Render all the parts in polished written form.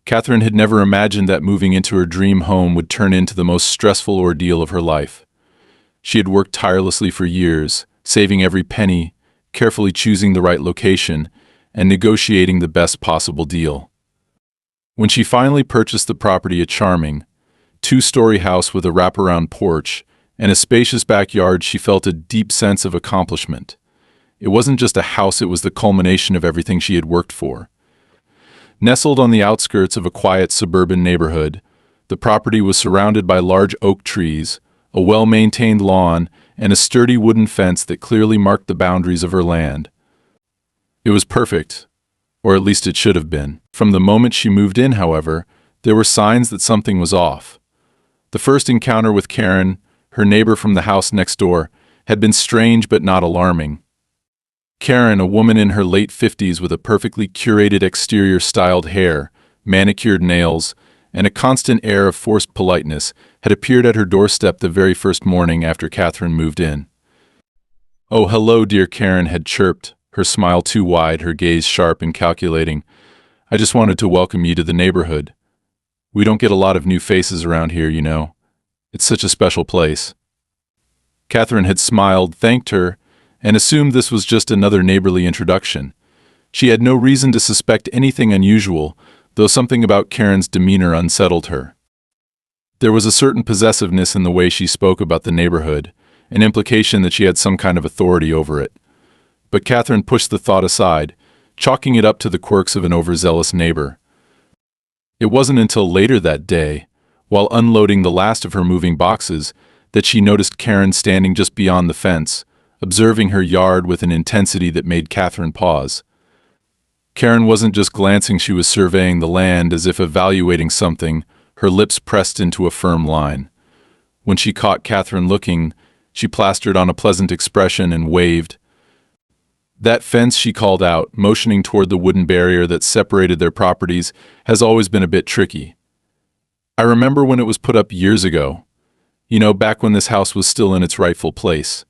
Catherine had never imagined that moving into her dream home would turn into the most stressful ordeal of her life. She had worked tirelessly for years, saving every penny, carefully choosing the right location, and negotiating the best possible deal. When she finally purchased the property, a charming, two-story house with a wraparound porch and a spacious backyard, she felt a deep sense of accomplishment. It wasn't just a house, it was the culmination of everything she had worked for. Nestled on the outskirts of a quiet suburban neighborhood, the property was surrounded by large oak trees, a well-maintained lawn, and a sturdy wooden fence that clearly marked the boundaries of her land. It was perfect, or at least it should have been. From the moment she moved in, however, there were signs that something was off. The first encounter with Karen, her neighbor from the house next door, had been strange but not alarming. Karen, a woman in her late 50s with a perfectly curated exterior, styled hair, manicured nails, and a constant air of forced politeness, had appeared at her doorstep the very first morning after Catherine moved in. "Oh, hello, dear," Karen had chirped, her smile too wide, her gaze sharp and calculating. "I just wanted to welcome you to the neighborhood. We don't get a lot of new faces around here, you know. It's such a special place." Catherine had smiled, thanked her, and assumed this was just another neighborly introduction. She had no reason to suspect anything unusual, though something about Karen's demeanor unsettled her. There was a certain possessiveness in the way she spoke about the neighborhood, an implication that she had some kind of authority over it. But Catherine pushed the thought aside, chalking it up to the quirks of an overzealous neighbor. It wasn't until later that day, while unloading the last of her moving boxes, that she noticed Karen standing just beyond the fence, observing her yard with an intensity that made Catherine pause. Karen wasn't just glancing, she was surveying the land as if evaluating something, her lips pressed into a firm line. When she caught Catherine looking, she plastered on a pleasant expression and waved. "That fence," she called out, motioning toward the wooden barrier that separated their properties, "has always been a bit tricky. I remember when it was put up years ago. You know, back when this house was still in its rightful place."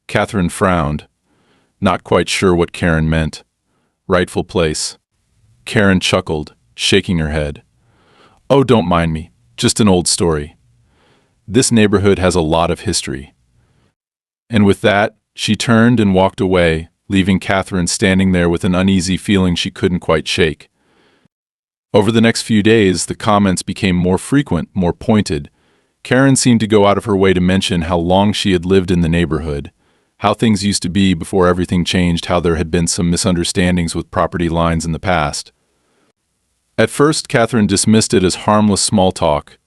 Catherine frowned, not quite sure what Karen meant. Rightful place. Karen chuckled, shaking her head. "Oh, don't mind me, just an old story. This neighborhood has a lot of history." And with that, she turned and walked away, leaving Catherine standing there with an uneasy feeling she couldn't quite shake. Over the next few days, the comments became more frequent, more pointed. Karen seemed to go out of her way to mention how long she had lived in the neighborhood, how things used to be before everything changed, how there had been some misunderstandings with property lines in the past. At first, Catherine dismissed it as harmless small talk,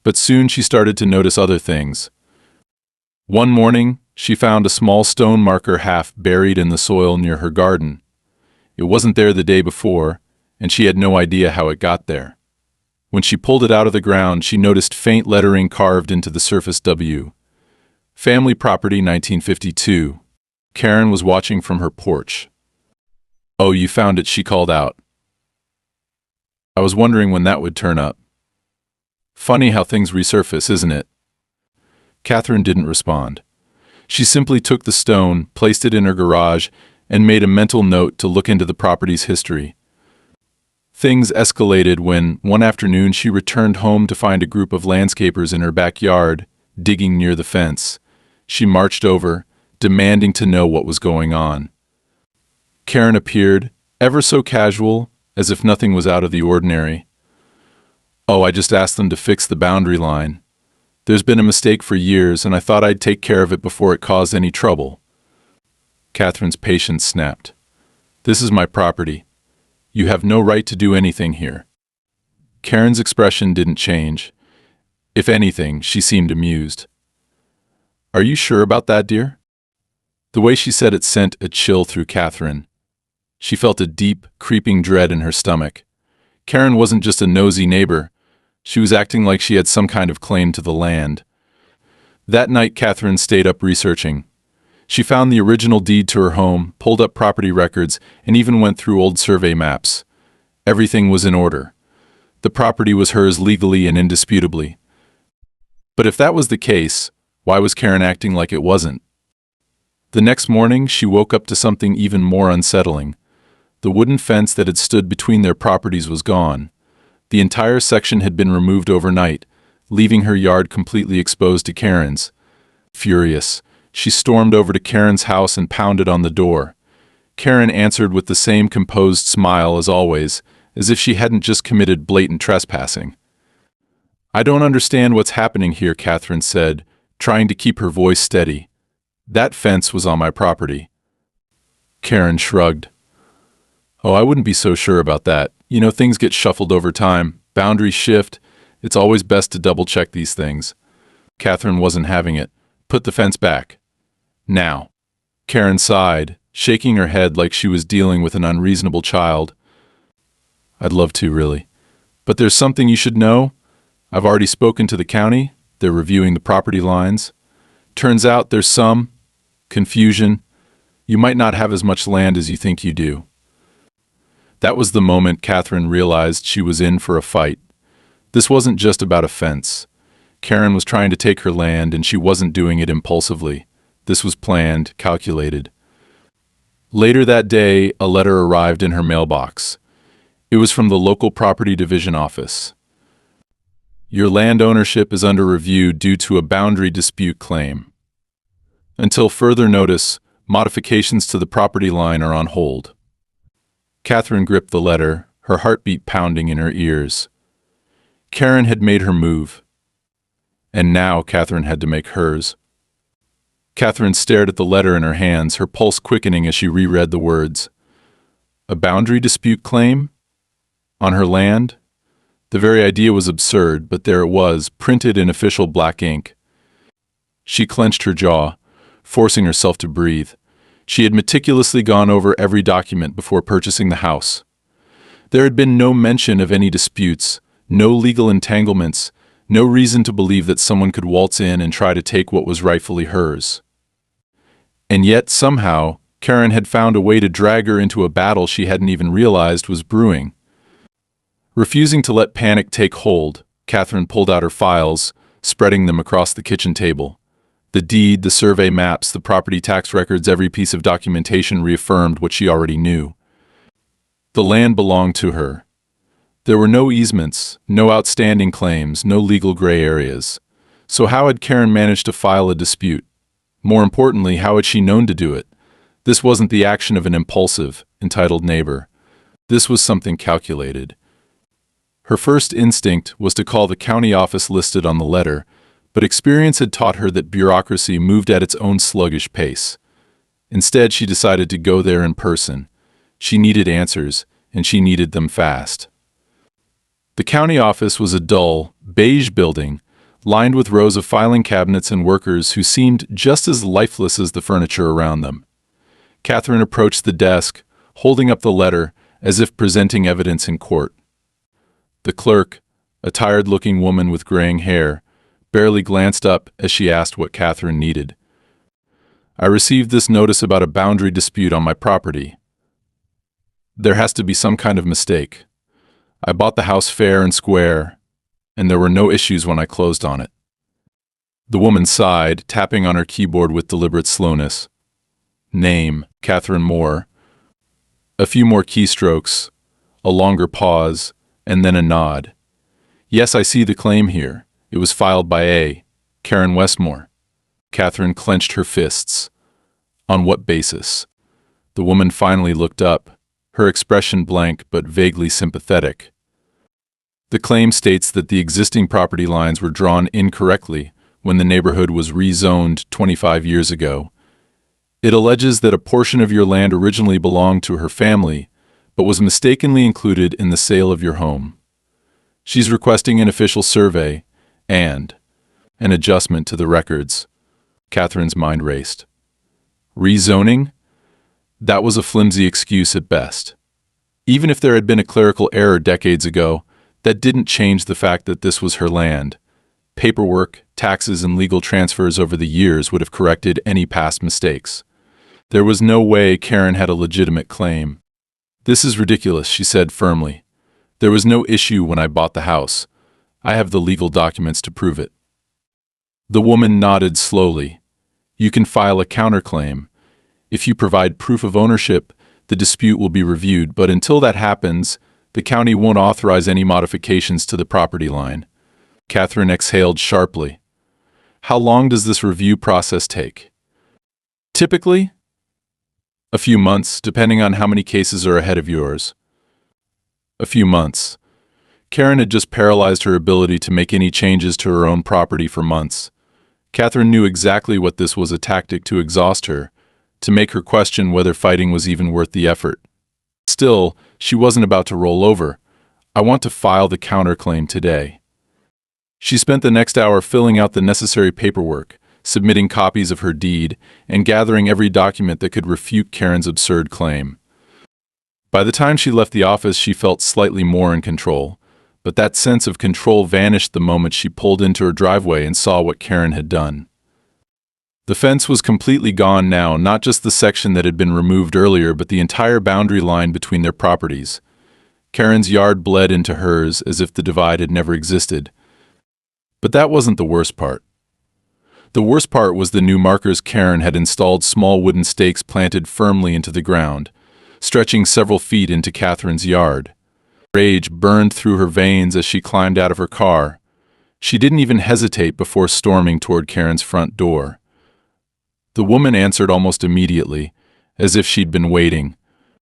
but soon she started to notice other things. One morning, she found a small stone marker half buried in the soil near her garden. It wasn't there the day before, and she had no idea how it got there. When she pulled it out of the ground, she noticed faint lettering carved into the surface: W. Family property, 1952. Karen was watching from her porch. "Oh, you found it," she called out. "I was wondering when that would turn up. Funny how things resurface, isn't it?" Catherine didn't respond. She simply took the stone, placed it in her garage, and made a mental note to look into the property's history. Things escalated when, one afternoon, she returned home to find a group of landscapers in her backyard, digging near the fence. She marched over, demanding to know what was going on. Karen appeared, ever so casual, as if nothing was out of the ordinary. "Oh, I just asked them to fix the boundary line. There's been a mistake for years, and I thought I'd take care of it before it caused any trouble." Catherine's patience snapped. "This is my property. You have no right to do anything here." Karen's expression didn't change. If anything, she seemed amused. "Are you sure about that, dear?" The way she said it sent a chill through Catherine. She felt a deep, creeping dread in her stomach. Karen wasn't just a nosy neighbor. She was acting like she had some kind of claim to the land. That night, Catherine stayed up researching. She found the original deed to her home, pulled up property records, and even went through old survey maps. Everything was in order. The property was hers legally and indisputably. But if that was the case, why was Karen acting like it wasn't? The next morning, she woke up to something even more unsettling. The wooden fence that had stood between their properties was gone. The entire section had been removed overnight, leaving her yard completely exposed to Karen's. Furious, she stormed over to Karen's house and pounded on the door. Karen answered with the same composed smile as always, as if she hadn't just committed blatant trespassing. "I don't understand what's happening here," Catherine said, trying to keep her voice steady. "That fence was on my property." Karen shrugged. "Oh, I wouldn't be so sure about that. You know, things get shuffled over time. Boundaries shift. It's always best to double-check these things." Catherine wasn't having it. "Put the fence back. Now." Karen sighed, shaking her head like she was dealing with an unreasonable child. "I'd love to, really. But there's something you should know. I've already spoken to the county. They're reviewing the property lines. Turns out there's some confusion. You might not have as much land as you think you do." That was the moment Catherine realized she was in for a fight. This wasn't just about a fence. Karen was trying to take her land, and she wasn't doing it impulsively. This was planned, calculated. Later that day, a letter arrived in her mailbox. It was from the local property division office. "Your land ownership is under review due to a boundary dispute claim. Until further notice, modifications to the property line are on hold." Catherine gripped the letter, her heartbeat pounding in her ears. Karen had made her move, and now Catherine had to make hers. Catherine stared at the letter in her hands, her pulse quickening as she reread the words. A boundary dispute claim? On her land? The very idea was absurd, but there it was, printed in official black ink. She clenched her jaw, forcing herself to breathe. She had meticulously gone over every document before purchasing the house. There had been no mention of any disputes, no legal entanglements, no reason to believe that someone could waltz in and try to take what was rightfully hers. And yet, somehow, Karen had found a way to drag her into a battle she hadn't even realized was brewing. Refusing to let panic take hold, Catherine pulled out her files, spreading them across the kitchen table. The deed, the survey maps, the property tax records, every piece of documentation reaffirmed what she already knew. The land belonged to her. There were no easements, no outstanding claims, no legal gray areas. So how had Karen managed to file a dispute? More importantly, how had she known to do it? This wasn't the action of an impulsive, entitled neighbor. This was something calculated. Her first instinct was to call the county office listed on the letter, but experience had taught her that bureaucracy moved at its own sluggish pace. Instead, she decided to go there in person. She needed answers, and she needed them fast. The county office was a dull, beige building, lined with rows of filing cabinets and workers who seemed just as lifeless as the furniture around them. Catherine approached the desk, holding up the letter as if presenting evidence in court. The clerk, a tired-looking woman with graying hair, barely glanced up as she asked what Catherine needed. "I received this notice about a boundary dispute on my property. There has to be some kind of mistake. I bought the house fair and square, and there were no issues when I closed on it." The woman sighed, tapping on her keyboard with deliberate slowness. Name, Catherine Moore. A few more keystrokes, a longer pause, and then a nod. "Yes, I see the claim here. It was filed by A. Karen Westmore." Catherine clenched her fists. On what basis? The woman finally looked up, her expression blank but vaguely sympathetic. "The claim states that the existing property lines were drawn incorrectly when the neighborhood was rezoned 25 years ago. It alleges that a portion of your land originally belonged to her family, but was mistakenly included in the sale of your home. She's requesting an official survey and an adjustment to the records." Catherine's mind raced. Rezoning? That was a flimsy excuse at best. Even if there had been a clerical error decades ago, that didn't change the fact that this was her land. Paperwork, taxes, and legal transfers over the years would have corrected any past mistakes. There was no way Karen had a legitimate claim. "This is ridiculous," she said firmly. "There was no issue when I bought the house. I have the legal documents to prove it." The woman nodded slowly. "You can file a counterclaim. If you provide proof of ownership, the dispute will be reviewed, but until that happens, The county won't authorize any modifications to the property line. Catherine exhaled sharply. How long does this review process take? Typically, a few months, depending on how many cases are ahead of yours. A few months. Karen had just paralyzed her ability to make any changes to her own property for months. Catherine knew exactly what this was, a tactic to exhaust her, to make her question whether fighting was even worth the effort. Still, she wasn't about to roll over. I want to file the counterclaim today. She spent the next hour filling out the necessary paperwork, submitting copies of her deed, and gathering every document that could refute Karen's absurd claim. By the time she left the office, she felt slightly more in control, but that sense of control vanished the moment she pulled into her driveway and saw what Karen had done. The fence was completely gone now, not just the section that had been removed earlier, but the entire boundary line between their properties. Karen's yard bled into hers as if the divide had never existed. But that wasn't the worst part. The worst part was the new markers. Karen had installed small wooden stakes planted firmly into the ground, stretching several feet into Catherine's yard. Rage burned through her veins as she climbed out of her car. She didn't even hesitate before storming toward Karen's front door. The woman answered almost immediately, as if she'd been waiting.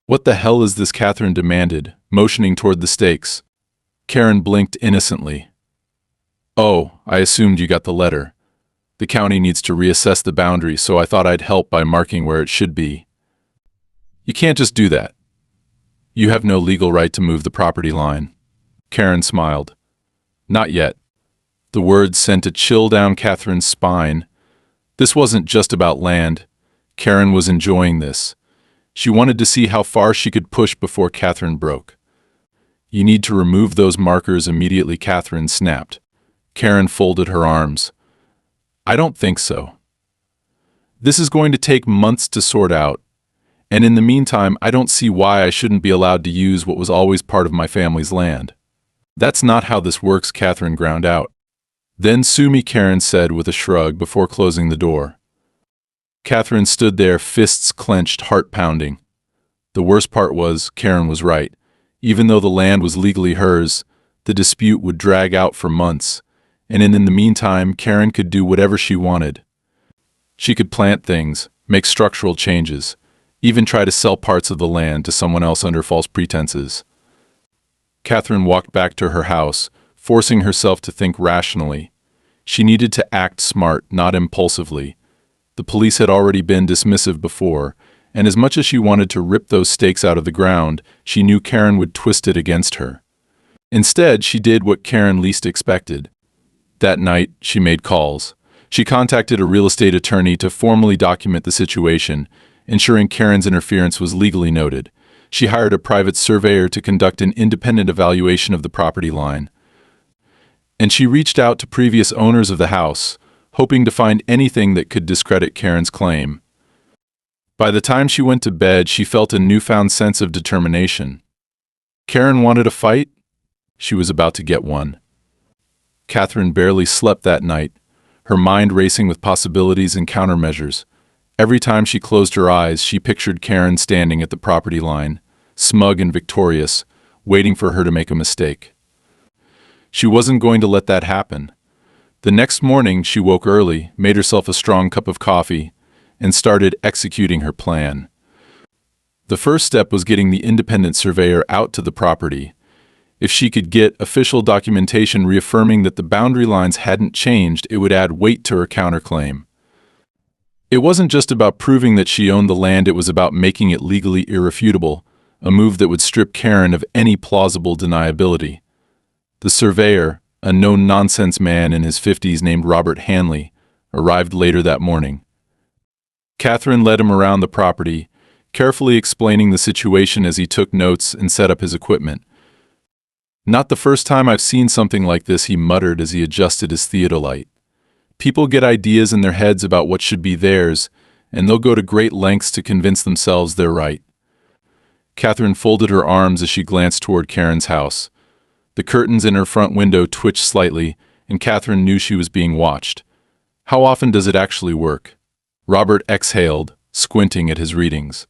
"What the hell is this?" Catherine demanded, motioning toward the stakes. Karen blinked innocently. "Oh, I assumed you got the letter. The county needs to reassess the boundary, so I thought I'd help by marking where it should be." "You can't just do that. You have no legal right to move the property line." Karen smiled. "Not yet." The words sent a chill down Catherine's spine. This wasn't just about land. Karen was enjoying this. She wanted to see how far she could push before Catherine broke. "You need to remove those markers immediately," Catherine snapped. Karen folded her arms. "I don't think so. This is going to take months to sort out. And in the meantime, I don't see why I shouldn't be allowed to use what was always part of my family's land." "That's not how this works," Catherine ground out. "Then sue me," Karen said with a shrug before closing the door. Catherine stood there, fists clenched, heart pounding. The worst part was, Karen was right. Even though the land was legally hers, the dispute would drag out for months, and in the meantime, Karen could do whatever she wanted. She could plant things, make structural changes, even try to sell parts of the land to someone else under false pretenses. Catherine walked back to her house, forcing herself to think rationally. She needed to act smart, not impulsively. The police had already been dismissive before, and as much as she wanted to rip those stakes out of the ground, she knew Karen would twist it against her. Instead, she did what Karen least expected. That night, she made calls. She contacted a real estate attorney to formally document the situation, ensuring Karen's interference was legally noted. She hired a private surveyor to conduct an independent evaluation of the property line. And she reached out to previous owners of the house, hoping to find anything that could discredit Karen's claim. By the time she went to bed, she felt a newfound sense of determination. Karen wanted a fight? She was about to get one. Catherine barely slept that night, her mind racing with possibilities and countermeasures. Every time she closed her eyes, she pictured Karen standing at the property line, smug and victorious, waiting for her to make a mistake. She wasn't going to let that happen. The next morning, she woke early, made herself a strong cup of coffee, and started executing her plan. The first step was getting the independent surveyor out to the property. If she could get official documentation reaffirming that the boundary lines hadn't changed, it would add weight to her counterclaim. It wasn't just about proving that she owned the land, it was about making it legally irrefutable, a move that would strip Karen of any plausible deniability. The surveyor, a no-nonsense man in his 50s named Robert Hanley, arrived later that morning. Catherine led him around the property, carefully explaining the situation as he took notes and set up his equipment. "Not the first time I've seen something like this," he muttered as he adjusted his theodolite. "People get ideas in their heads about what should be theirs, and they'll go to great lengths to convince themselves they're right." Catherine folded her arms as she glanced toward Karen's house. The curtains in her front window twitched slightly, and Catherine knew she was being watched. "How often does it actually work?" Robert exhaled, squinting at his readings.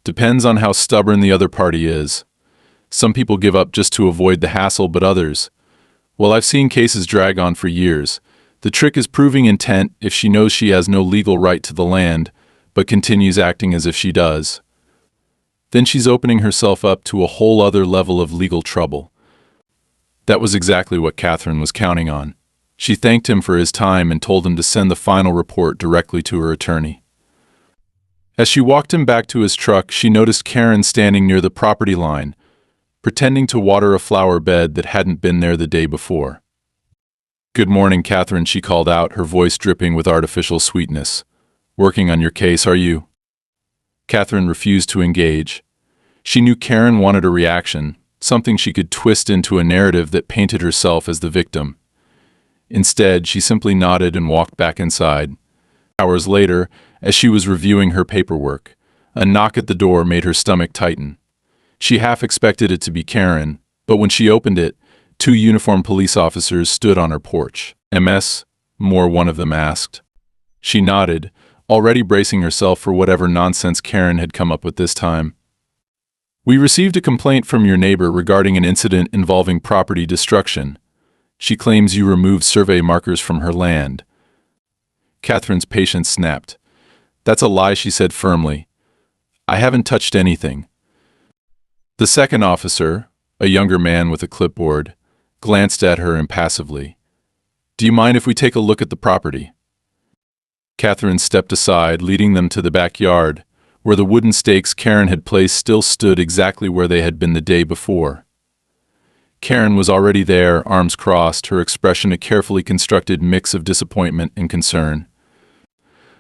"Depends on how stubborn the other party is. Some people give up just to avoid the hassle, but others, well, I've seen cases drag on for years. The trick is proving intent if she knows she has no legal right to the land, but continues acting as if she does. Then she's opening herself up to a whole other level of legal trouble. That was exactly what Catherine was counting on. She thanked him for his time and told him to send the final report directly to her attorney. As she walked him back to his truck, she noticed Karen standing near the property line, pretending to water a flower bed that hadn't been there the day before. "Good morning, Catherine," she called out, her voice dripping with artificial sweetness. "Working on your case, are you?" Catherine refused to engage. She knew Karen wanted a reaction, something she could twist into a narrative that painted herself as the victim. Instead, she simply nodded and walked back inside. Hours later, as she was reviewing her paperwork, a knock at the door made her stomach tighten. She half expected it to be Karen, but when she opened it, 2 uniformed police officers stood on her porch. "MS?" one of them asked. She nodded, already bracing herself for whatever nonsense Karen had come up with this time. "We received a complaint from your neighbor regarding an incident involving property destruction. She claims you removed survey markers from her land." Catherine's patience snapped. "That's a lie," she said firmly. "I haven't touched anything." The second officer, a younger man with a clipboard, glanced at her impassively. "Do you mind if we take a look at the property?" Catherine stepped aside, leading them to the backyard, where the wooden stakes Karen had placed still stood exactly where they had been the day before. Karen was already there, arms crossed, her expression a carefully constructed mix of disappointment and concern.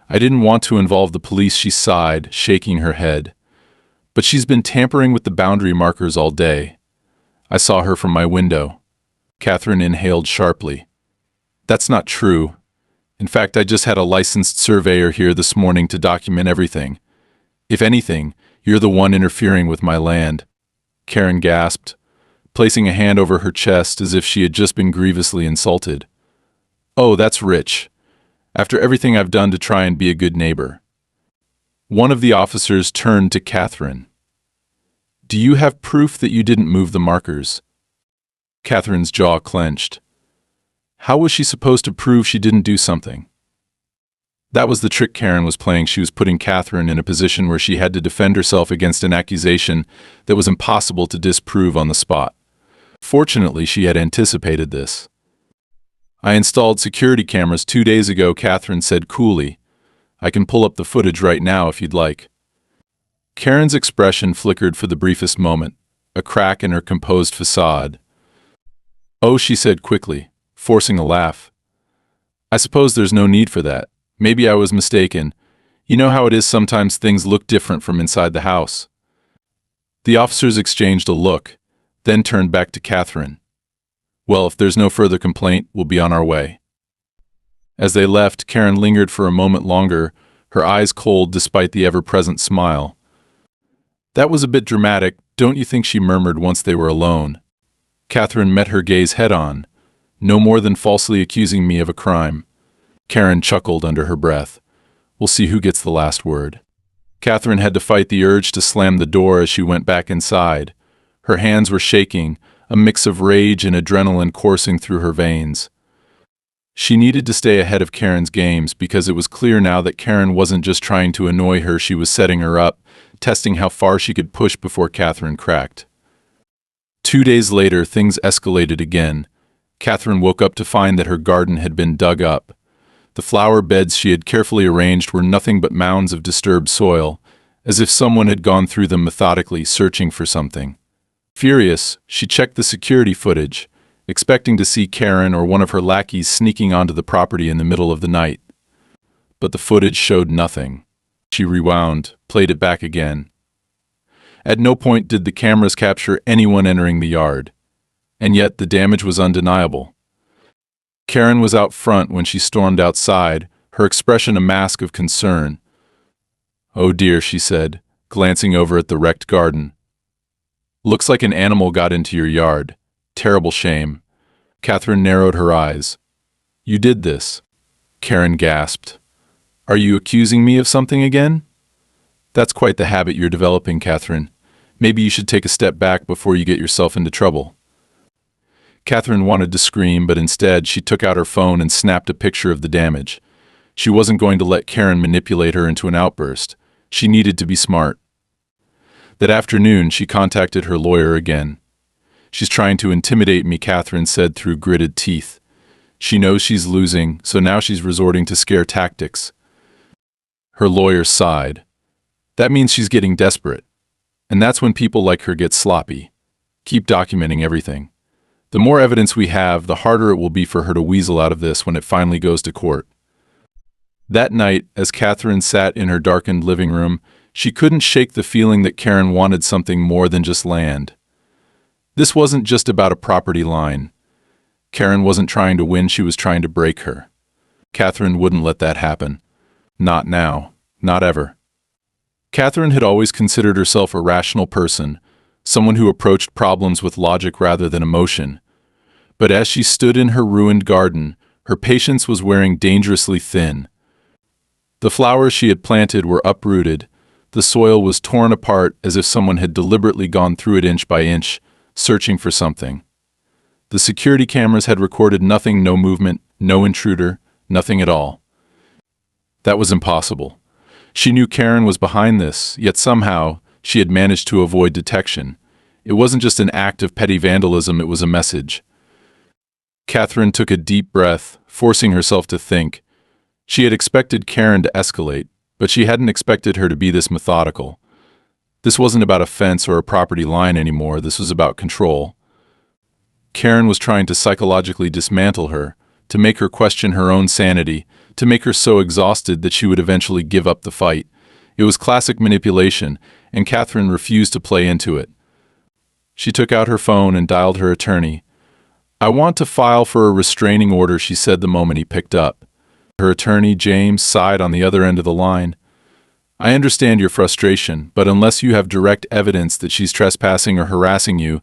"I didn't want to involve the police," she sighed, shaking her head. "But she's been tampering with the boundary markers all day. I saw her from my window." Catherine inhaled sharply. "That's not true. In fact, I just had a licensed surveyor here this morning to document everything. If anything, you're the one interfering with my land." Karen gasped, placing a hand over her chest as if she had just been grievously insulted. "Oh, that's rich. After everything I've done to try and be a good neighbor." One of the officers turned to Catherine. "Do you have proof that you didn't move the markers?" Catherine's jaw clenched. How was she supposed to prove she didn't do something? That was the trick Karen was playing. She was putting Catherine in a position where she had to defend herself against an accusation that was impossible to disprove on the spot. Fortunately, she had anticipated this. "I installed security cameras 2 days ago," Catherine said coolly. "I can pull up the footage right now if you'd like." Karen's expression flickered for the briefest moment, a crack in her composed facade. "Oh," she said quickly, forcing a laugh. "I suppose there's no need for that. Maybe I was mistaken. You know how it is sometimes things look different from inside the house." The officers exchanged a look, then turned back to Catherine. "Well, if there's no further complaint, we'll be on our way." As they left, Karen lingered for a moment longer, her eyes cold despite the ever-present smile. "That was a bit dramatic, don't you think?" she murmured once they were alone. Catherine met her gaze head-on. "No more than falsely accusing me of a crime." Karen chuckled under her breath. "We'll see who gets the last word." Catherine had to fight the urge to slam the door as she went back inside. Her hands were shaking, a mix of rage and adrenaline coursing through her veins. She needed to stay ahead of Karen's games because it was clear now that Karen wasn't just trying to annoy her, she was setting her up, testing how far she could push before Catherine cracked. 2 days later, things escalated again. Catherine woke up to find that her garden had been dug up. The flower beds she had carefully arranged were nothing but mounds of disturbed soil, as if someone had gone through them methodically, searching for something. Furious, she checked the security footage, expecting to see Karen or one of her lackeys sneaking onto the property in the middle of the night. But the footage showed nothing. She rewound, played it back again. At no point did the cameras capture anyone entering the yard. And yet the damage was undeniable. Karen was out front when she stormed outside, her expression a mask of concern. "Oh dear," she said, glancing over at the wrecked garden. "Looks like an animal got into your yard. Terrible shame." Catherine narrowed her eyes. "You did this?" Karen gasped. "Are you accusing me of something again?" "That's quite the habit you're developing, Catherine. Maybe you should take a step back before you get yourself into trouble." Catherine wanted to scream, but instead she took out her phone and snapped a picture of the damage. She wasn't going to let Karen manipulate her into an outburst. She needed to be smart. That afternoon, she contacted her lawyer again. "She's trying to intimidate me," Catherine said through gritted teeth. She knows she's losing, so now she's resorting to scare tactics. Her lawyer sighed. That means she's getting desperate. And that's when people like her get sloppy. Keep documenting everything. The more evidence we have, the harder it will be for her to weasel out of this when it finally goes to court. That night, as Catherine sat in her darkened living room, she couldn't shake the feeling that Karen wanted something more than just land. This wasn't just about a property line. Karen wasn't trying to win, she was trying to break her. Catherine wouldn't let that happen. Not now. Not ever. Catherine had always considered herself a rational person, someone who approached problems with logic rather than emotion. But as she stood in her ruined garden, her patience was wearing dangerously thin. The flowers she had planted were uprooted. The soil was torn apart as if someone had deliberately gone through it inch by inch, searching for something. The security cameras had recorded nothing, no movement, no intruder, nothing at all. That was impossible. She knew Karen was behind this, yet somehow she had managed to avoid detection. It wasn't just an act of petty vandalism, it was a message. Catherine took a deep breath, forcing herself to think. She had expected Karen to escalate, but she hadn't expected her to be this methodical. This wasn't about a fence or a property line anymore, this was about control. Karen was trying to psychologically dismantle her, to make her question her own sanity, to make her so exhausted that she would eventually give up the fight. It was classic manipulation, and Catherine refused to play into it. She took out her phone and dialed her attorney. "I want to file for a restraining order," she said the moment he picked up. Her attorney, James, sighed on the other end of the line. "I understand your frustration, but unless you have direct evidence that she's trespassing or harassing you,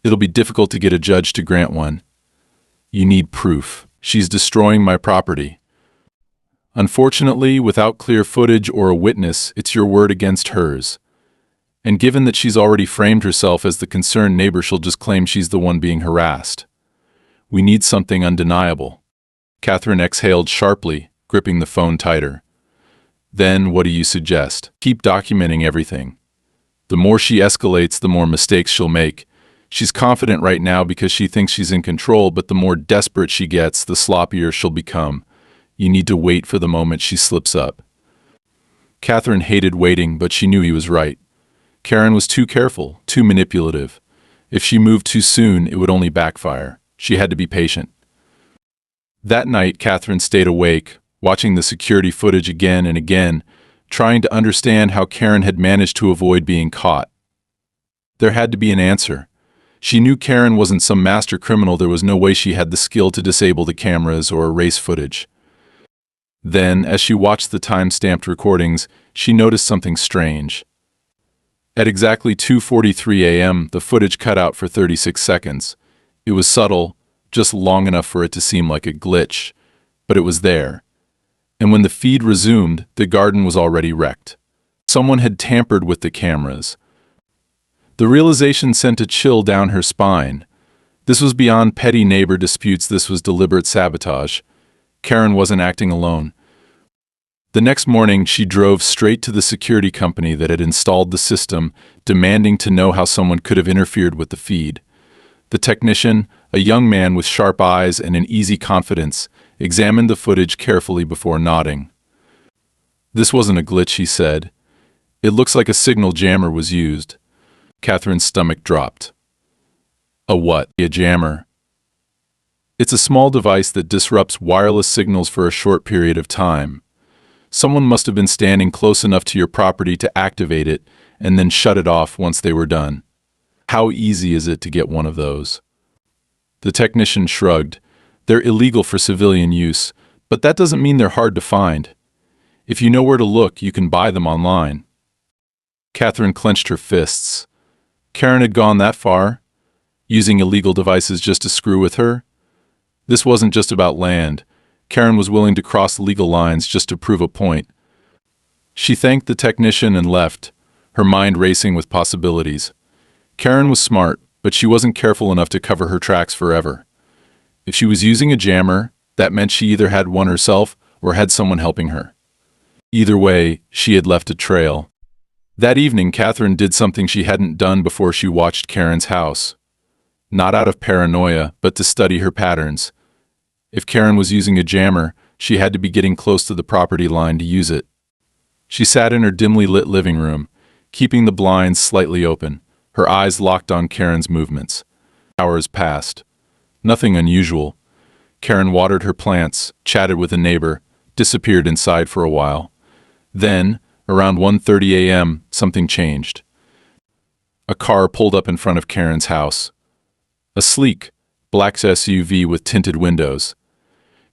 it'll be difficult to get a judge to grant one. You need proof. She's destroying my property. Unfortunately, without clear footage or a witness, it's your word against hers. And given that she's already framed herself as the concerned neighbor, she'll just claim she's the one being harassed. We need something undeniable." Catherine exhaled sharply, gripping the phone tighter. "Then what do you suggest?" "Keep documenting everything. The more she escalates, the more mistakes she'll make. She's confident right now because she thinks she's in control, but the more desperate she gets, the sloppier she'll become. You need to wait for the moment she slips up." Catherine hated waiting, but she knew he was right. Karen was too careful, too manipulative. If she moved too soon, it would only backfire. She had to be patient. That night, Catherine stayed awake, watching the security footage again and again, trying to understand how Karen had managed to avoid being caught. There had to be an answer. She knew Karen wasn't some master criminal. There was no way she had the skill to disable the cameras or erase footage. Then, as she watched the time-stamped recordings, she noticed something strange. At exactly 2:43 a.m., the footage cut out for 36 seconds. It was subtle, just long enough for it to seem like a glitch, but it was there. And when the feed resumed, the garden was already wrecked. Someone had tampered with the cameras. The realization sent a chill down her spine. This was beyond petty neighbor disputes, this was deliberate sabotage. Karen wasn't acting alone. The next morning, she drove straight to the security company that had installed the system, demanding to know how someone could have interfered with the feed. The technician, a young man with sharp eyes and an easy confidence, examined the footage carefully before nodding. "This wasn't a glitch," he said. "It looks like a signal jammer was used." Catherine's stomach dropped. "A what?" "A jammer. It's a small device that disrupts wireless signals for a short period of time. Someone must have been standing close enough to your property to activate it and then shut it off once they were done. How easy is it to get one of those?" The technician shrugged. "They're illegal for civilian use, but that doesn't mean they're hard to find. If you know where to look, you can buy them online." Catherine clenched her fists. Karen had gone that far, using illegal devices just to screw with her. This wasn't just about land. Karen was willing to cross legal lines just to prove a point. She thanked the technician and left, her mind racing with possibilities. Karen was smart, but she wasn't careful enough to cover her tracks forever. If she was using a jammer, that meant she either had one herself or had someone helping her. Either way, she had left a trail. That evening, Catherine did something she hadn't done before she watched Karen's house. Not out of paranoia, but to study her patterns. If Karen was using a jammer, she had to be getting close to the property line to use it. She sat in her dimly lit living room, keeping the blinds slightly open, her eyes locked on Karen's movements. Hours passed. Nothing unusual. Karen watered her plants, chatted with a neighbor, disappeared inside for a while. Then, around 1:30 a.m., something changed. A car pulled up in front of Karen's house. A sleek, black SUV with tinted windows.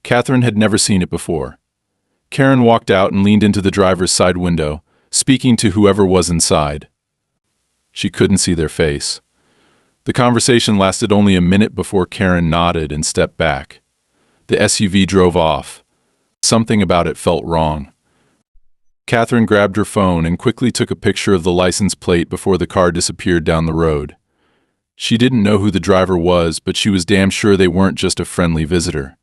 Catherine had never seen it before. Karen walked out and leaned into the driver's side window, speaking to whoever was inside. She couldn't see their face. The conversation lasted only a minute before Karen nodded and stepped back. The SUV drove off. Something about it felt wrong. Catherine grabbed her phone and quickly took a picture of the license plate before the car disappeared down the road. She didn't know who the driver was, but she was damn sure they weren't just a friendly visitor.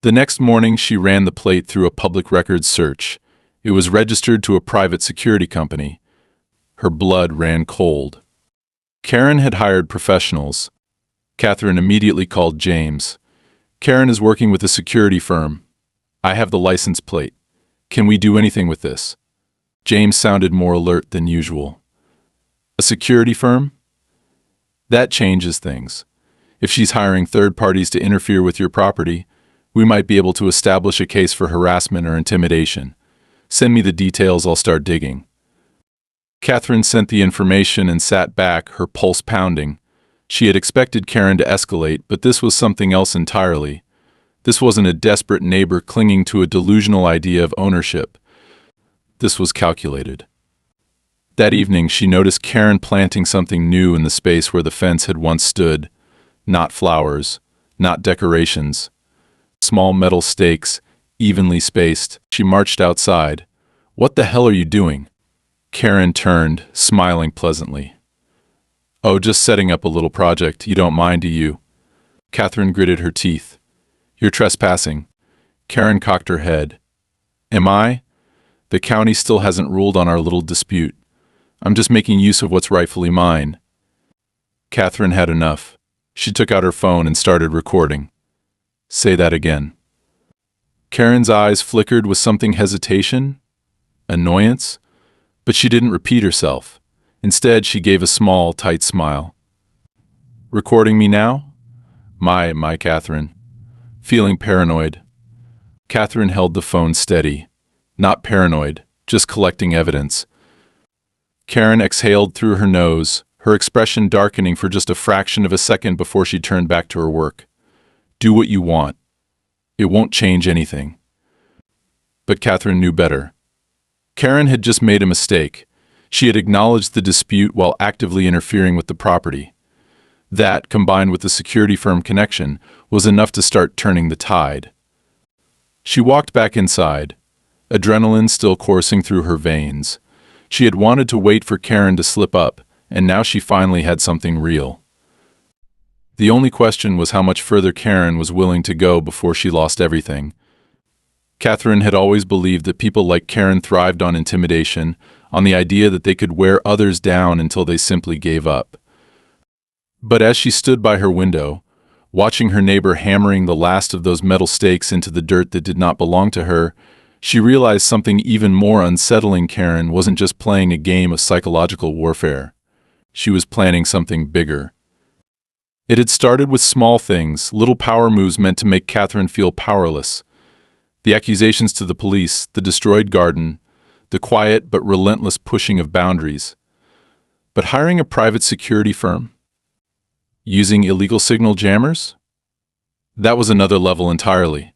The next morning, she ran the plate through a public records search. It was registered to a private security company. Her blood ran cold. Karen had hired professionals. Catherine immediately called James. Karen is working with a security firm. I have the license plate. Can we do anything with this? James sounded more alert than usual. A security firm? That changes things. If she's hiring third parties to interfere with your property, we might be able to establish a case for harassment or intimidation. Send me the details, I'll start digging. Catherine sent the information and sat back, her pulse pounding. She had expected Karen to escalate, but this was something else entirely. This wasn't a desperate neighbor clinging to a delusional idea of ownership. This was calculated. That evening, she noticed Karen planting something new in the space where the fence had once stood. Not flowers, not decorations. Small metal stakes, evenly spaced. She marched outside. What the hell are you doing? Karen turned, smiling pleasantly. Oh, just setting up a little project. You don't mind, do you? Catherine gritted her teeth. You're trespassing. Karen cocked her head. Am I? The county still hasn't ruled on our little dispute. I'm just making use of what's rightfully mine. Catherine had enough. She took out her phone and started recording. Say that again. Karen's eyes flickered with something hesitation, annoyance, but she didn't repeat herself. Instead, she gave a small, tight smile. Recording me now? My, Catherine. Feeling paranoid. Catherine held the phone steady. Not paranoid, just collecting evidence. Karen exhaled through her nose, her expression darkening for just a fraction of a second before she turned back to her work. Do what you want. It won't change anything. But Catherine knew better. Karen had just made a mistake. She had acknowledged the dispute while actively interfering with the property. That, combined with the security firm connection, was enough to start turning the tide. She walked back inside, adrenaline still coursing through her veins. She had wanted to wait for Karen to slip up, and now she finally had something real. The only question was how much further Karen was willing to go before she lost everything. Catherine had always believed that people like Karen thrived on intimidation, on the idea that they could wear others down until they simply gave up. But as she stood by her window, watching her neighbor hammering the last of those metal stakes into the dirt that did not belong to her, she realized something even more unsettling. Karen wasn't just playing a game of psychological warfare. She was planning something bigger. It had started with small things, little power moves meant to make Catherine feel powerless. The accusations to the police, the destroyed garden, the quiet but relentless pushing of boundaries. But hiring a private security firm? Using illegal signal jammers? That was another level entirely.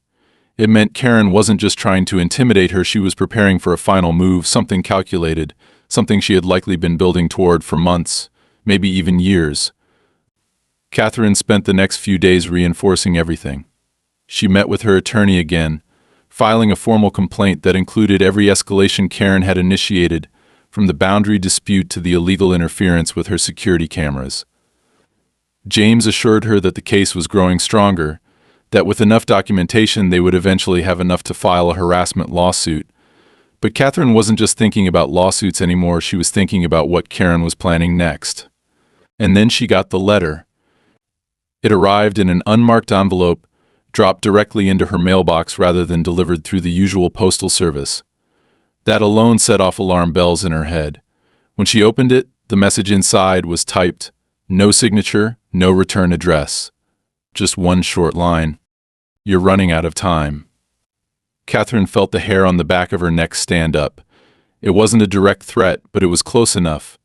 It meant Karen wasn't just trying to intimidate her, she was preparing for a final move, something calculated, something she had likely been building toward for months, maybe even years. Catherine spent the next few days reinforcing everything. She met with her attorney again, filing a formal complaint that included every escalation Karen had initiated, from the boundary dispute to the illegal interference with her security cameras. James assured her that the case was growing stronger, that with enough documentation they would eventually have enough to file a harassment lawsuit. But Catherine wasn't just thinking about lawsuits anymore, she was thinking about what Karen was planning next. And then she got the letter. It arrived in an unmarked envelope, dropped directly into her mailbox rather than delivered through the usual postal service. That alone set off alarm bells in her head. When she opened it, the message inside was typed, no signature, no return address. Just one short line. You're running out of time. Catherine felt the hair on the back of her neck stand up. It wasn't a direct threat, but it was close enough.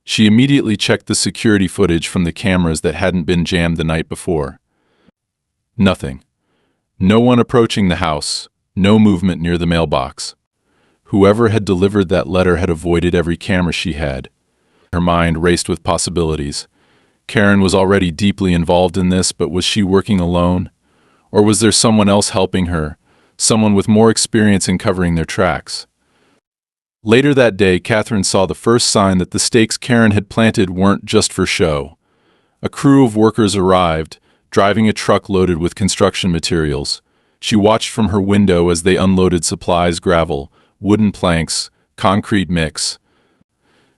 She immediately checked the security footage from the cameras that hadn't been jammed the night before. Nothing. No one approaching the house, no movement near the mailbox. Whoever had delivered that letter had avoided every camera she had. Her mind raced with possibilities. Karen was already deeply involved in this, but was she working alone? Or was there someone else helping her, someone with more experience in covering their tracks? Later that day, Catherine saw the first sign that the stakes Karen had planted weren't just for show. A crew of workers arrived, driving a truck loaded with construction materials. She watched from her window as they unloaded supplies: gravel, wooden planks, concrete mix.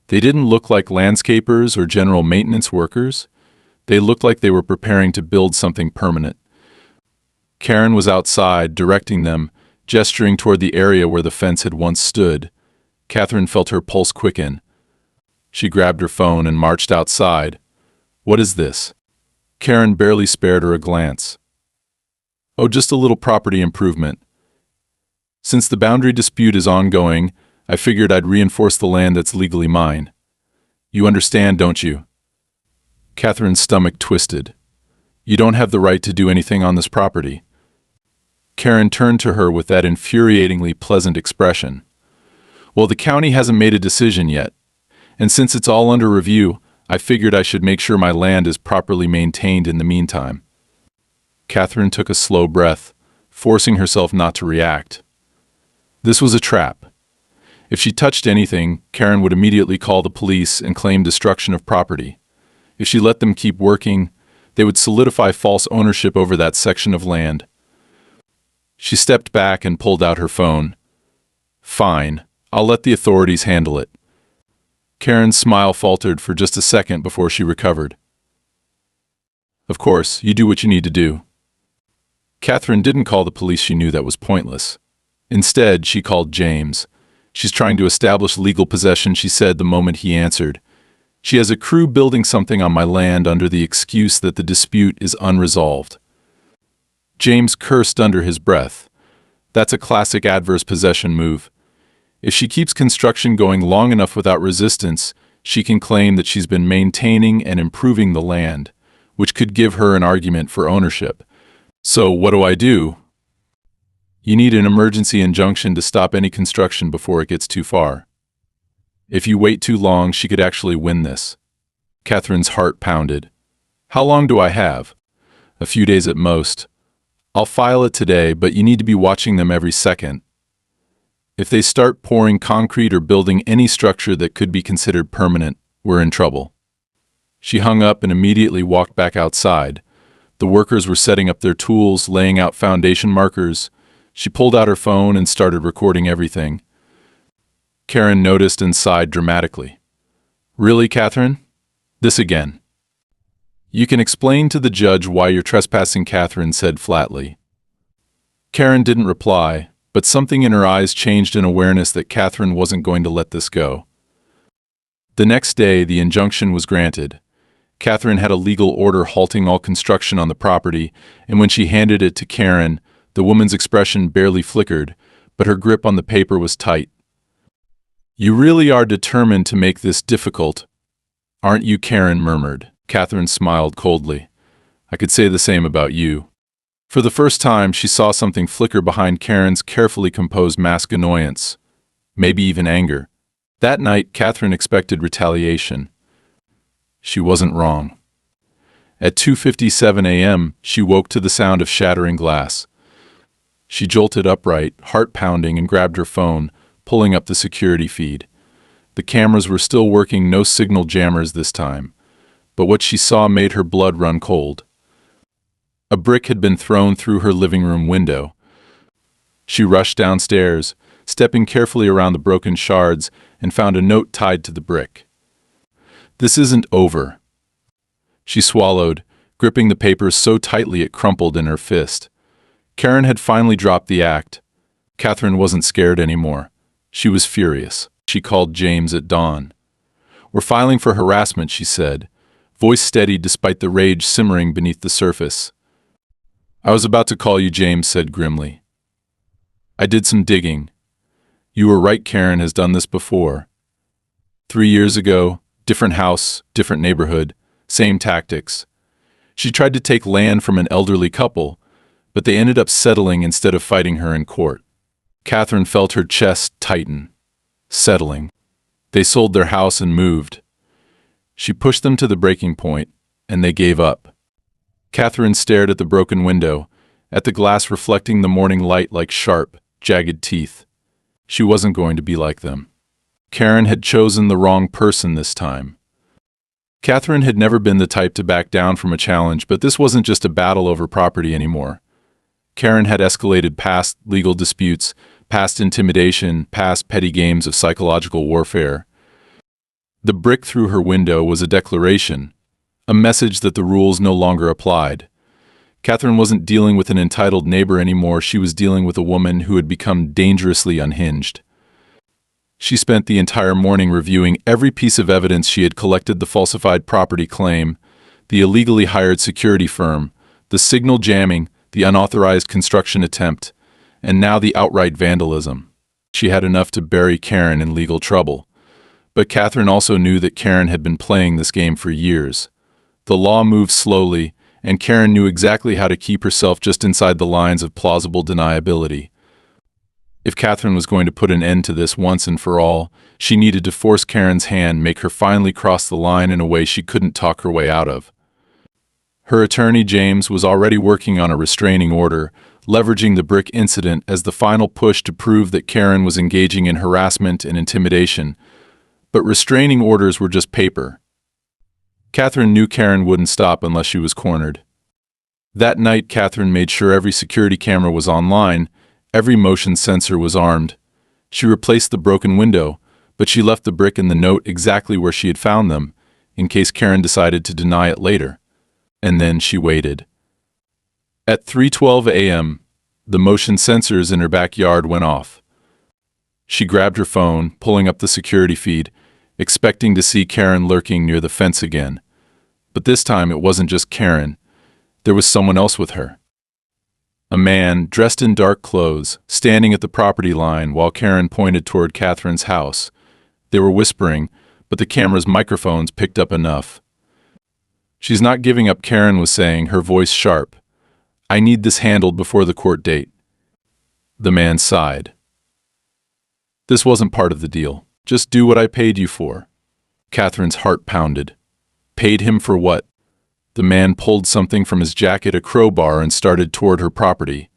They didn't look like landscapers or general maintenance workers. They looked like they were preparing to build something permanent. Karen was outside, directing them, gesturing toward the area where the fence had once stood. Catherine felt her pulse quicken. She grabbed her phone and marched outside. What is this? Karen barely spared her a glance. Oh, just a little property improvement. Since the boundary dispute is ongoing, I figured I'd reinforce the land that's legally mine. You understand, don't you? Catherine's stomach twisted. You don't have the right to do anything on this property. Karen turned to her with that infuriatingly pleasant expression. Well, the county hasn't made a decision yet, and since it's all under review, I figured I should make sure my land is properly maintained in the meantime. Catherine took a slow breath, forcing herself not to react. This was a trap. If she touched anything, Karen would immediately call the police and claim destruction of property. If she let them keep working, they would solidify false ownership over that section of land. She stepped back and pulled out her phone. Fine, I'll let the authorities handle it. Karen's smile faltered for just a second before she recovered. Of course, you do what you need to do. Catherine didn't call the police. She knew that was pointless. Instead, she called James. She's trying to establish legal possession, she said the moment he answered. She has a crew building something on my land under the excuse that the dispute is unresolved. James cursed under his breath. That's a classic adverse possession move. If she keeps construction going long enough without resistance, she can claim that she's been maintaining and improving the land, which could give her an argument for ownership. So what do? You need an emergency injunction to stop any construction before it gets too far. If you wait too long, she could actually win this. Catherine's heart pounded. How long do I have? A few days at most. I'll file it today, but you need to be watching them every second. If they start pouring concrete or building any structure that could be considered permanent, we're in trouble. She hung up and immediately walked back outside. The workers were setting up their tools, laying out foundation markers. She pulled out her phone and started recording everything. Karen noticed and sighed dramatically. Really, Catherine? This again. You can explain to the judge why you're trespassing, Catherine said flatly. Karen didn't reply, but something in her eyes changed in awareness that Catherine wasn't going to let this go. The next day, the injunction was granted. Catherine had a legal order halting all construction on the property, and when she handed it to Karen, the woman's expression barely flickered, but her grip on the paper was tight. You really are determined to make this difficult, aren't you? Karen murmured. Catherine smiled coldly. I could say the same about you. For the first time, she saw something flicker behind Karen's carefully composed mask: annoyance, maybe even anger. That night, Catherine expected retaliation. She wasn't wrong. At 2:57 a.m., she woke to the sound of shattering glass. She jolted upright, heart pounding, and grabbed her phone, pulling up the security feed. The cameras were still working, no signal jammers this time. But what she saw made her blood run cold. A brick had been thrown through her living room window. She rushed downstairs, stepping carefully around the broken shards, and found a note tied to the brick. "This isn't over." She swallowed, gripping the paper so tightly it crumpled in her fist. Karen had finally dropped the act. Catherine wasn't scared anymore. She was furious. She called James at dawn. "We're filing for harassment," she said, voice steady despite the rage simmering beneath the surface. "I was about to call you," James said grimly. "I did some digging. You were right, Karen has done this before. 3 years ago, different house, different neighborhood, same tactics. She tried to take land from an elderly couple, but they ended up settling instead of fighting her in court." Catherine felt her chest tighten. Settling. They sold their house and moved. She pushed them to the breaking point, and they gave up. Catherine stared at the broken window, at the glass reflecting the morning light like sharp, jagged teeth. She wasn't going to be like them. Karen had chosen the wrong person this time. Catherine had never been the type to back down from a challenge, but this wasn't just a battle over property anymore. Karen had escalated past legal disputes, past intimidation, past petty games of psychological warfare. The brick through her window was a declaration, a message that the rules no longer applied. Catherine wasn't dealing with an entitled neighbor anymore, she was dealing with a woman who had become dangerously unhinged. She spent the entire morning reviewing every piece of evidence she had collected: the falsified property claim, the illegally hired security firm, the signal jamming, the unauthorized construction attempt, and now the outright vandalism. She had enough to bury Karen in legal trouble. But Catherine also knew that Karen had been playing this game for years. The law moved slowly, and Karen knew exactly how to keep herself just inside the lines of plausible deniability. If Catherine was going to put an end to this once and for all, she needed to force Karen's hand, make her finally cross the line in a way she couldn't talk her way out of. Her attorney, James, was already working on a restraining order, leveraging the brick incident as the final push to prove that Karen was engaging in harassment and intimidation. But restraining orders were just paper. Catherine knew Karen wouldn't stop unless she was cornered. That night, Catherine made sure every security camera was online, every motion sensor was armed. She replaced the broken window, but she left the brick and the note exactly where she had found them, in case Karen decided to deny it later. And then she waited. At 3:12 a.m., the motion sensors in her backyard went off. She grabbed her phone, pulling up the security feed, expecting to see Karen lurking near the fence again. But this time it wasn't just Karen. There was someone else with her. A man, dressed in dark clothes, standing at the property line while Karen pointed toward Catherine's house. They were whispering, but the camera's microphones picked up enough. "She's not giving up," Karen was saying, her voice sharp. "I need this handled before the court date." The man sighed. "This wasn't part of the deal. Just do what I paid you for." Catherine's heart pounded. Paid him for what? The man pulled something from his jacket, a crowbar, and started toward her property.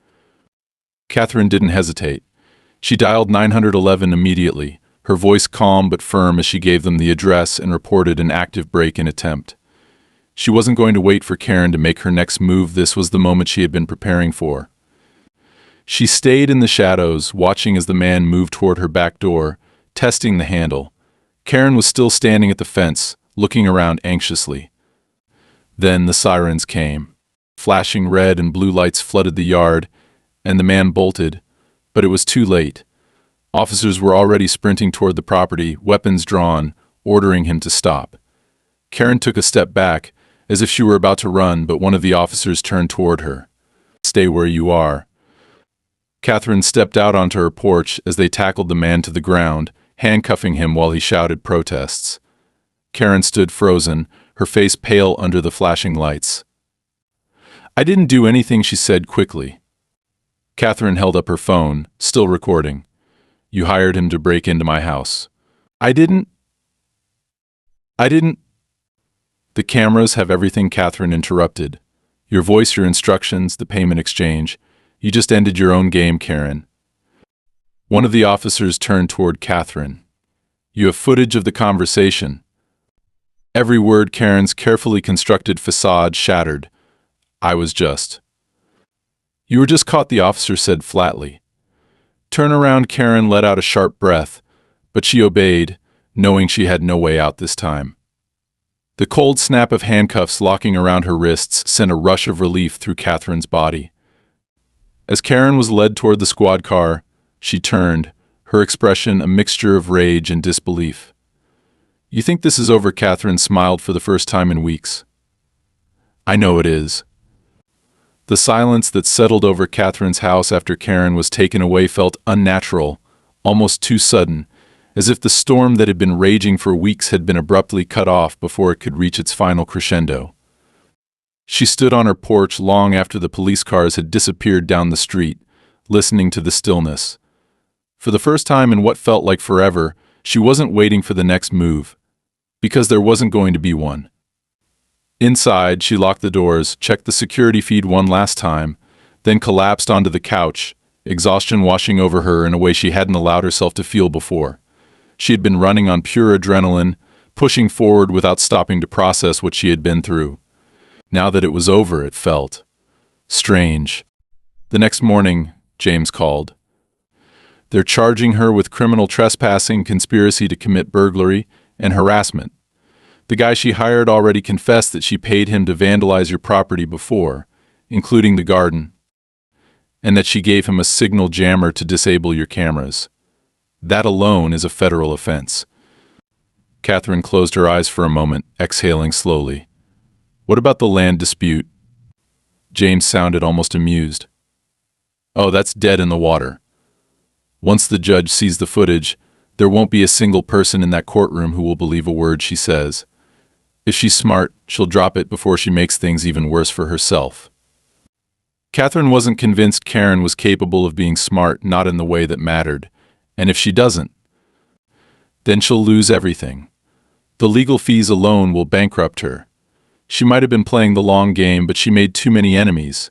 Catherine didn't hesitate. She dialed 911 immediately, her voice calm but firm as she gave them the address and reported an active break-in attempt. She wasn't going to wait for Karen to make her next move. This was the moment she had been preparing for. She stayed in the shadows, watching as the man moved toward her back door, testing the handle. Karen was still standing at the fence, looking around anxiously. Then the sirens came. Flashing red and blue lights flooded the yard, and the man bolted, but it was too late. Officers were already sprinting toward the property, weapons drawn, ordering him to stop. Karen took a step back, as if she were about to run, but one of the officers turned toward her. "Stay where you are." Catherine stepped out onto her porch as they tackled the man to the ground, handcuffing him while he shouted protests. Karen stood frozen, her face pale under the flashing lights. "I didn't do anything," she said quickly. Catherine held up her phone, still recording. "You hired him to break into my house." I didn't. The cameras have everything," Catherine interrupted. "Your voice, your instructions, the payment exchange. You just ended your own game, Karen." One of the officers turned toward Catherine. You have footage of the conversation. Every word Karen's carefully constructed facade shattered. I was just. You were just caught, the officer said flatly. Turn around, Karen let out a sharp breath, but she obeyed, knowing she had no way out this time. The cold snap of handcuffs locking around her wrists sent a rush of relief through Catherine's body. As Karen was led toward the squad car, she turned, her expression a mixture of rage and disbelief. You think this is over? Catherine smiled for the first time in weeks. I know it is. The silence that settled over Catherine's house after Karen was taken away felt unnatural, almost too sudden, as if the storm that had been raging for weeks had been abruptly cut off before it could reach its final crescendo. She stood on her porch long after the police cars had disappeared down the street, listening to the stillness. For the first time in what felt like forever, she wasn't waiting for the next move, because there wasn't going to be one. Inside, she locked the doors, checked the security feed one last time, then collapsed onto the couch, exhaustion washing over her in a way she hadn't allowed herself to feel before. She had been running on pure adrenaline, pushing forward without stopping to process what she had been through. Now that it was over, it felt strange. The next morning, James called. They're charging her with criminal trespassing, conspiracy to commit burglary, and harassment. The guy she hired already confessed that she paid him to vandalize your property before, including the garden, and that she gave him a signal jammer to disable your cameras. That alone is a federal offense. Catherine closed her eyes for a moment, exhaling slowly. What about the land dispute? James sounded almost amused. Oh, that's dead in the water. Once the judge sees the footage, there won't be a single person in that courtroom who will believe a word she says. If she's smart, she'll drop it before she makes things even worse for herself. Catherine wasn't convinced Karen was capable of being smart, not in the way that mattered. And if she doesn't, then she'll lose everything. The legal fees alone will bankrupt her. She might have been playing the long game, but she made too many enemies.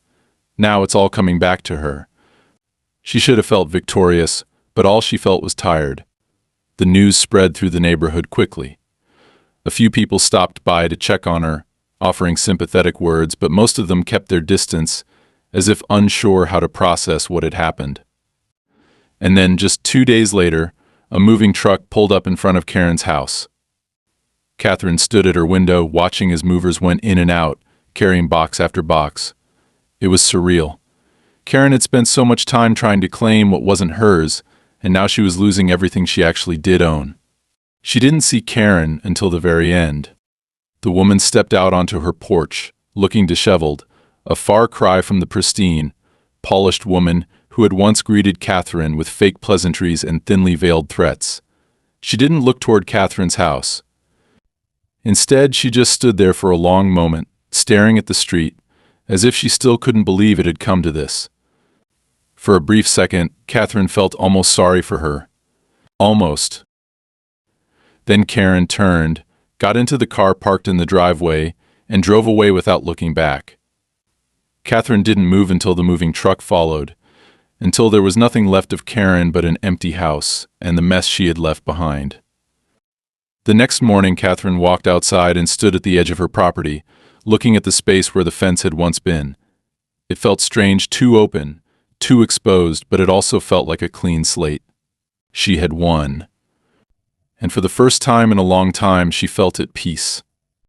Now it's all coming back to her. She should have felt victorious, but all she felt was tired. The news spread through the neighborhood quickly. A few people stopped by to check on her, offering sympathetic words, but most of them kept their distance, as if unsure how to process what had happened. And then, just 2 days later, a moving truck pulled up in front of Karen's house. Catherine stood at her window, watching as movers went in and out, carrying box after box. It was surreal. Karen had spent so much time trying to claim what wasn't hers, and now she was losing everything she actually did own. She didn't see Karen until the very end. The woman stepped out onto her porch, looking disheveled, a far cry from the pristine, polished woman who had once greeted Catherine with fake pleasantries and thinly veiled threats. She didn't look toward Catherine's house. Instead, she just stood there for a long moment, staring at the street, as if she still couldn't believe it had come to this. For a brief second, Catherine felt almost sorry for her. Almost. Then Karen turned, got into the car parked in the driveway, and drove away without looking back. Catherine didn't move until the moving truck followed, until there was nothing left of Karen but an empty house and the mess she had left behind. The next morning, Catherine walked outside and stood at the edge of her property, looking at the space where the fence had once been. It felt strange, too open, too exposed, but it also felt like a clean slate. She had won. And for the first time in a long time, she felt at peace.